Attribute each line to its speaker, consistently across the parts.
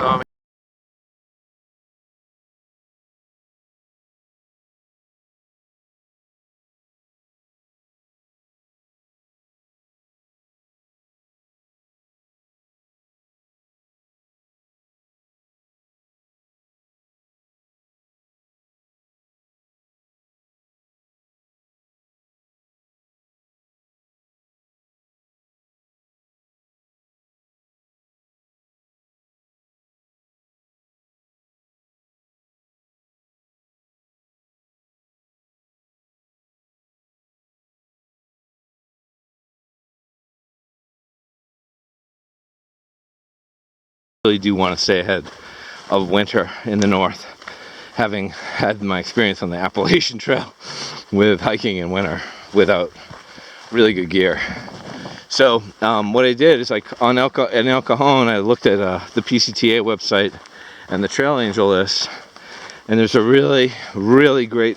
Speaker 1: So really do want to stay ahead of winter in the north, having had my experience on the Appalachian Trail with hiking in winter without really good gear. So what I did is, like, in El Cajon, I looked at the PCTA website and the Trail Angel list, and there's a really great,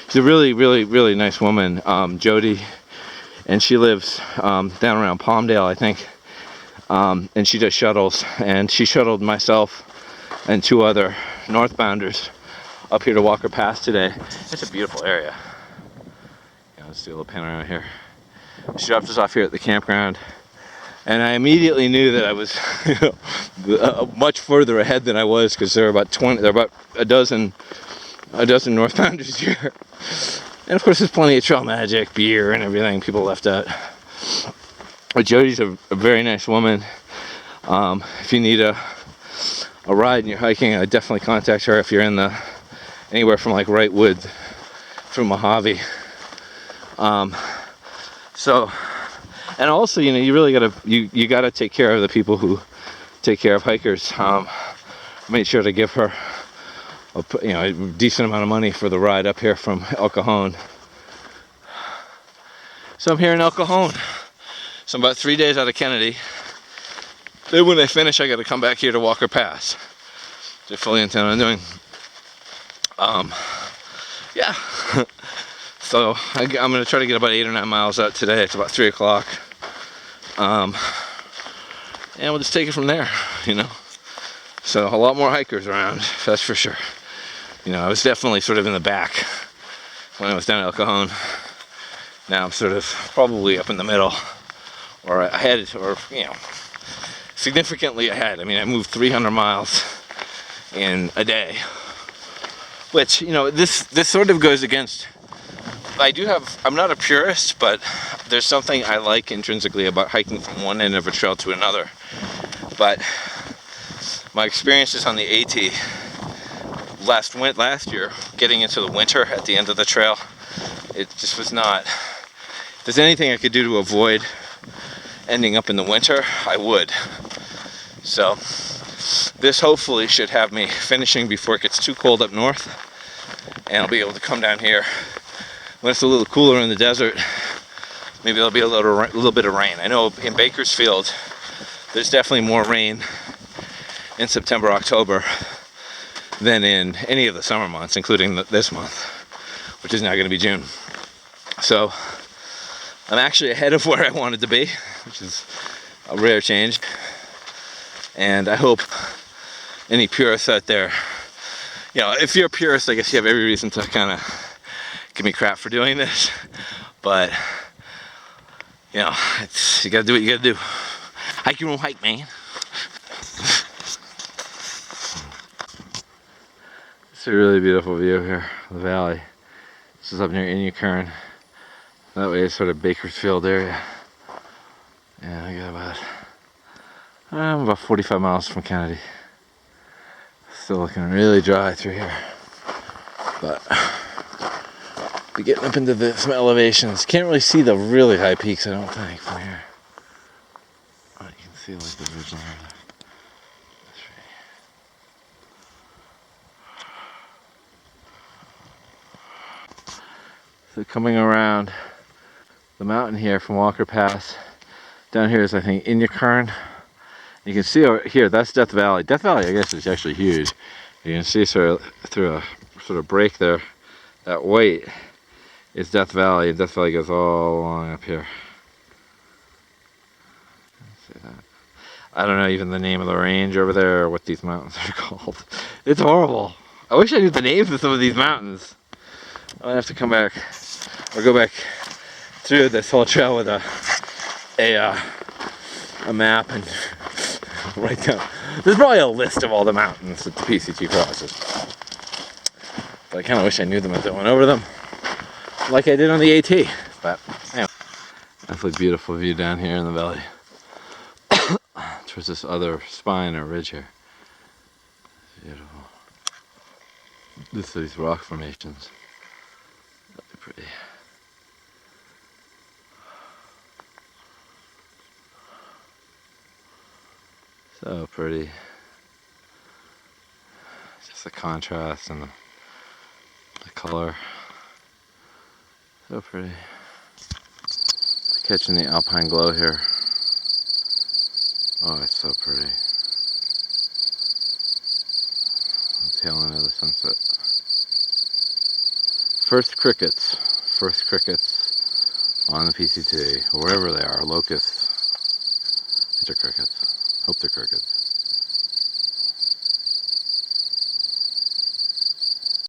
Speaker 1: she's a really nice woman, Jody, and she lives down around Palmdale, I think. And she does shuttles, and she shuttled myself and 2 other northbounders up here to Walker Pass today. It's a beautiful area. Yeah, let's do a little pan around here. She dropped us off here at the campground, and I immediately knew that I was much further ahead than I was, because there are about a dozen northbounders here. And of course there's plenty of trail magic, beer and everything people left out. But Jody's a very nice woman. If you need a ride and you're hiking, I'd definitely contact her if you're in anywhere from like Wrightwood through Mojave. So, and also, you know, you really gotta take care of the people who take care of hikers. Made sure to give her a decent amount of money for the ride up here from El Cajon. So I'm here in El Cajon. So I'm about 3 days out of Kennedy. Then when I finish, I got to come back here to Walker Pass, which I fully intend on doing. Yeah. So I'm going to try to get about 8 or 9 miles out today. It's about 3 o'clock. And we'll just take it from there, you know. So a lot more hikers around, that's for sure. You know, I was definitely sort of in the back when I was down at El Cajon. Now I'm sort of probably up in the middle, or ahead, or, you know, significantly ahead. I mean, I moved 300 miles in a day, which, you know, this sort of goes against, I'm not a purist, but there's something I like intrinsically about hiking from one end of a trail to another. But my experiences on the AT last year, getting into the winter at the end of the trail, it just was not, if there's anything I could do to avoid ending up in the winter, I would. So this hopefully should have me finishing before it gets too cold up north, and I'll be able to come down here when it's a little cooler in the desert. Maybe there'll be a little bit of rain. I know in Bakersfield there's definitely more rain in September, October than in any of the summer months, including this month, which is now going to be June. So I'm actually ahead of where I wanted to be, which is a rare change. And I hope any purists out there, you know, if you're a purist, I guess you have every reason to kind of give me crap for doing this. But, you know, you gotta do what you gotta do. Hike your own hike, man. It's a really beautiful view here, the valley. This is up near Inyakern. That way it's sort of Bakersfield area. Yeah, I'm about 45 miles from Kennedy. Still looking really dry through here. But we're getting up into some elevations. Can't really see the really high peaks, I don't think, from here. Oh, you can see like the ridge line there. So coming around the mountain here from Walker Pass, down here is, I think, Inyakern. You can see over here, that's Death Valley. Death Valley, I guess, is actually huge. You can see sort of through a sort of break there, that white is Death Valley, and Death Valley goes all along up here. See I don't know even the name of the range over there or what these mountains are called. It's horrible. I wish I knew the names of some of these mountains. I'm gonna have to come back or go back through this whole trail with a map and write down. There's probably a list of all the mountains that the PCT crosses. But I kind of wish I knew them as I went over them, like I did on the AT. But anyway, absolutely beautiful view down here in the valley. Towards this other spine or ridge here. Beautiful. This are these rock formations. Really pretty. So pretty. Just the contrast and the color. So pretty. Catching the alpine glow here. Oh, it's so pretty. The tail end of the sunset. First crickets on the PCT, or wherever they are, locusts. These are crickets. Hope they're crickets.